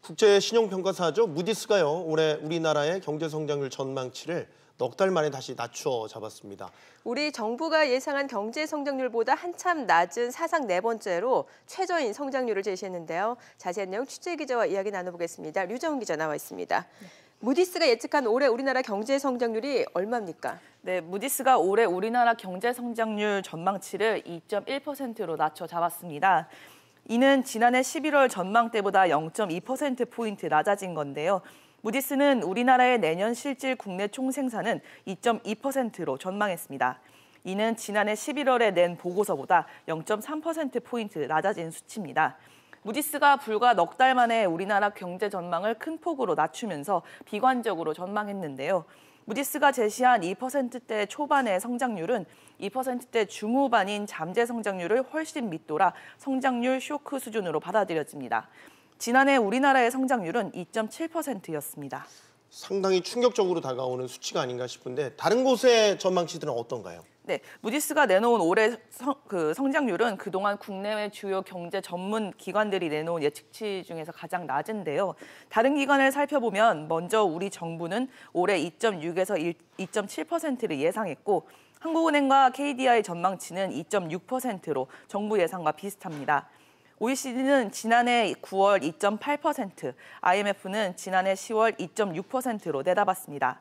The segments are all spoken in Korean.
국제 신용평가사죠. 무디스가요. 올해 우리나라의 경제 성장률 전망치를 넉 달 만에 다시 낮춰 잡았습니다. 우리 정부가 예상한 경제 성장률보다 한참 낮은 사상 네 번째로 최저인 성장률을 제시했는데요. 자세한 내용 취재 기자와 이야기 나눠보겠습니다. 류정훈 기자 나와 있습니다. 무디스가 예측한 올해 우리나라 경제 성장률이 얼마입니까? 네, 무디스가 올해 우리나라 경제 성장률 전망치를 2.1%로 낮춰 잡았습니다. 이는 지난해 11월 전망 때보다 0.2%포인트 낮아진 건데요. 무디스는 우리나라의 내년 실질 국내 총생산은 2.2%로 전망했습니다. 이는 지난해 11월에 낸 보고서보다 0.3%포인트 낮아진 수치입니다. 무디스가 불과 넉 달 만에 우리나라 경제 전망을 큰 폭으로 낮추면서 비관적으로 전망했는데요. 무디스가 제시한 2%대 초반의 성장률은 2%대 중후반인 잠재 성장률을 훨씬 밑돌아 성장률 쇼크 수준으로 받아들여집니다. 지난해 우리나라의 성장률은 2.7%였습니다. 상당히 충격적으로 다가오는 수치가 아닌가 싶은데 다른 곳의 전망치들은 어떤가요? 네, 무디스가 내놓은 올해 성장률은 그동안 국내외 주요 경제 전문 기관들이 내놓은 예측치 중에서 가장 낮은데요. 다른 기관을 살펴보면 먼저 우리 정부는 올해 2.6에서 2.7%를 예상했고 한국은행과 KDI 전망치는 2.6%로 정부 예상과 비슷합니다. OECD는 지난해 9월 2.8%, IMF는 지난해 10월 2.6%로 내다봤습니다.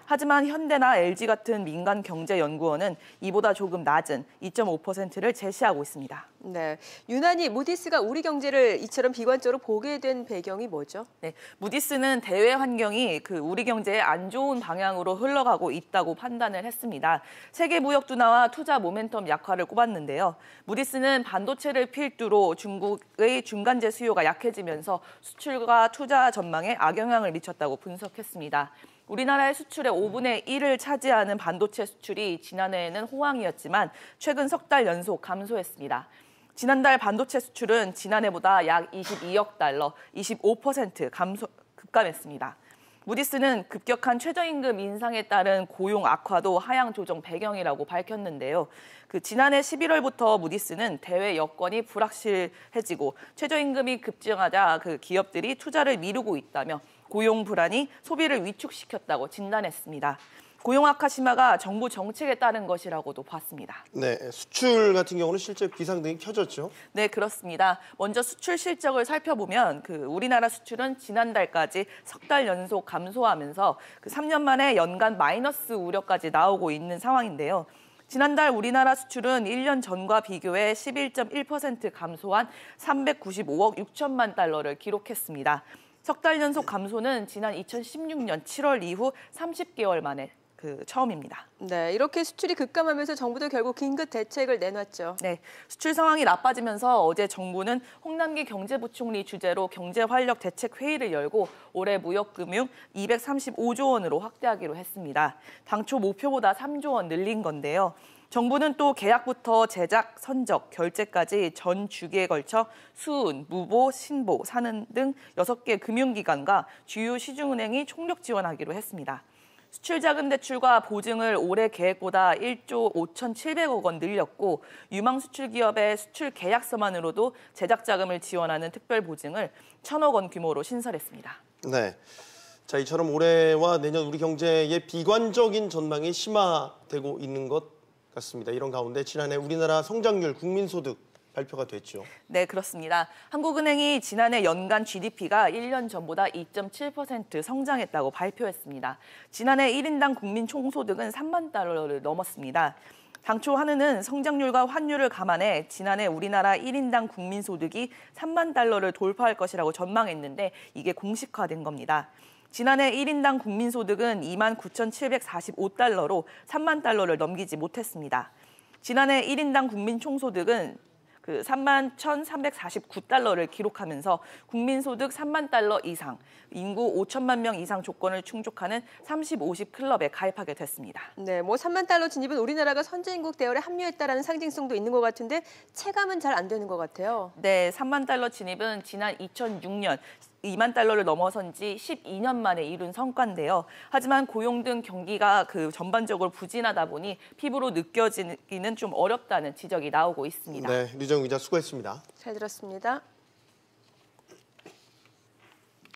하지만 현대나 LG 같은 민간 경제연구원은 이보다 조금 낮은 2.5%를 제시하고 있습니다. 네, 유난히 무디스가 우리 경제를 이처럼 비관적으로 보게 된 배경이 뭐죠? 네, 무디스는 대외 환경이 우리 경제에 안 좋은 방향으로 흘러가고 있다고 판단을 했습니다. 세계 무역 둔화와 투자 모멘텀 약화를 꼽았는데요. 무디스는 반도체를 필두로 중국의 중간재 수요가 약해지면서 수출과 투자 전망에 악영향을 미쳤다고 분석했습니다. 우리나라의 수출의 5분의 1을 차지하는 반도체 수출이 지난해에는 호황이었지만 최근 석 달 연속 감소했습니다. 지난달 반도체 수출은 지난해보다 약 22억 달러, 25% 급감했습니다. 무디스는 급격한 최저임금 인상에 따른 고용 악화도 하향 조정 배경이라고 밝혔는데요. 지난해 11월부터 무디스는 대외 여건이 불확실해지고 최저임금이 급증하자 기업들이 투자를 미루고 있다며 고용 불안이 소비를 위축시켰다고 진단했습니다. 고용 악화 심화가 정부 정책에 따른 것이라고도 봤습니다. 네, 수출 같은 경우는 실제 비상등이 켜졌죠? 네, 그렇습니다. 먼저 수출 실적을 살펴보면 우리나라 수출은 지난달까지 석 달 연속 감소하면서 3년 만에 연간 마이너스 우려까지 나오고 있는 상황인데요. 지난달 우리나라 수출은 1년 전과 비교해 11.1% 감소한 395억 6천만 달러를 기록했습니다. 석 달 연속 감소는 지난 2016년 7월 이후 30개월 만에 처음입니다. 네, 이렇게 수출이 급감하면서 정부도 결국 긴급 대책을 내놨죠. 네, 수출 상황이 나빠지면서 어제 정부는 홍남기 경제부총리 주재로 경제활력 대책 회의를 열고 올해 무역금융 235조 원으로 확대하기로 했습니다. 당초 목표보다 3조 원 늘린 건데요. 정부는 또 계약부터 제작, 선적, 결제까지 전 주기에 걸쳐 수은, 무보, 신보, 사는 등 6개 금융기관과 주요 시중은행이 총력 지원하기로 했습니다. 수출자금 대출과 보증을 올해 계획보다 1조 5,700억 원 늘렸고 유망 수출 기업의 수출 계약서만으로도 제작 자금을 지원하는 특별 보증을 1,000억 원 규모로 신설했습니다. 네, 자 이처럼 올해와 내년 우리 경제의 비관적인 전망이 심화되고 있는 것 같습니다. 이런 가운데 지난해 우리나라 성장률, 국민소득 발표가 됐죠. 네, 그렇습니다. 한국은행이 지난해 연간 GDP가 1년 전보다 2.7% 성장했다고 발표했습니다. 지난해 1인당 국민 총소득은 3만 달러를 넘었습니다. 당초 한은은 성장률과 환율을 감안해 지난해 우리나라 1인당 국민 소득이 3만 달러를 돌파할 것이라고 전망했는데 이게 공식화된 겁니다. 지난해 1인당 국민소득은 2만 9,745달러로 3만 달러를 넘기지 못했습니다. 지난해 1인당 국민 총소득은 3만 1,349달러를 기록하면서 국민소득 3만 달러 이상, 인구 5천만 명 이상 조건을 충족하는 30-50 클럽에 가입하게 됐습니다. 네, 3만 달러 진입은 우리나라가 선진국 대열에 합류했다라는 상징성도 있는 것 같은데 체감은 잘 안 되는 것 같아요. 네, 3만 달러 진입은 지난 2006년 2만 달러를 넘어선 지 12년 만에 이룬 성과인데요. 하지만 고용 등 경기가 전반적으로 부진하다 보니 피부로 느껴지기는 좀 어렵다는 지적이 나오고 있습니다. 네, 류정훈 기자 수고했습니다. 잘 들었습니다.